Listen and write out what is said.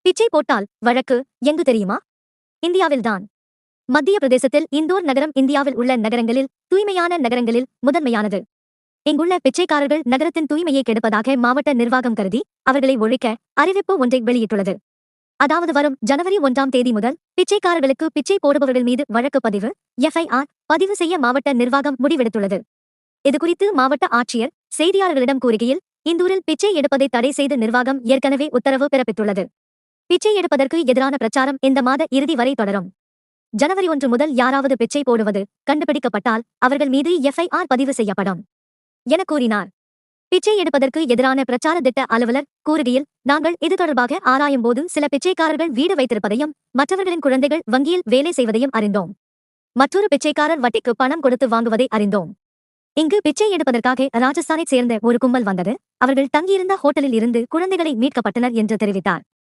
பிச்சை போட்டால் வழக்கு எங்கு தெரியுமா? இந்தியாவில்தான். மத்திய பிரதேசத்தில் இந்தோர் நகரம் இந்தியாவில் உள்ள நகரங்களில் தூய்மையான நகரங்களில் முதன்மையானது. இங்குள்ள பிச்சைக்காரர்கள் நகரத்தின் தூய்மையை கெடுப்பதாக மாவட்ட நிர்வாகம் கருதி அவர்களை ஒழிக்க அறிவிப்பு ஒன்றை வெளியிட்டுள்ளது. அதாவது வரும் ஜனவரி 1ஆம் தேதி முதல் பிச்சைக்காரர்களுக்கு பிச்சை போடுபவர்கள் மீது வழக்கு பதிவு FIR பதிவு செய்ய மாவட்ட நிர்வாகம் முடிவெடுத்துள்ளது. இதுகுறித்து மாவட்ட ஆட்சியர் செய்தியாளர்களிடம் கூறுகையில், இந்தூரில் பிச்சை எடுப்பதை தடை செய்து நிர்வாகம் ஏற்கனவே உத்தரவு பிறப்பித்துள்ளது. பிச்சை எடுப்பதற்கு எதிரான பிரச்சாரம் இந்த மாத இறுதி வரை தொடரும். ஜனவரி 1 முதல் யாராவது பிச்சை போடுவது கண்டுபிடிக்கப்பட்டால் அவர்கள் மீது FIR பதிவு செய்யப்படும் என கூறினார். பிச்சை எடுப்பதற்கு எதிரான பிரச்சார திட்ட அலுவலர் கூறுகையில், நாங்கள் இது தொடர்பாக ஆராயும் போது சில பிச்சைக்காரர்கள் வீடு வைத்திருப்பதையும் மற்றவர்களின் குழந்தைகள் வங்கியில் வேலை செய்வதையும் அறிந்தோம். மற்றொரு பிச்சைக்காரர் வட்டிக்கு பணம் கொடுத்து வாங்குவதை அறிந்தோம். இங்கு பிச்சை எடுப்பதற்காக ராஜஸ்தானைச் சேர்ந்த ஒரு கும்பல் வந்தது. அவர்கள் தங்கியிருந்த ஹோட்டலில் இருந்து குழந்தைகளை மீட்கப்பட்டனர் என்று தெரிவித்தார்.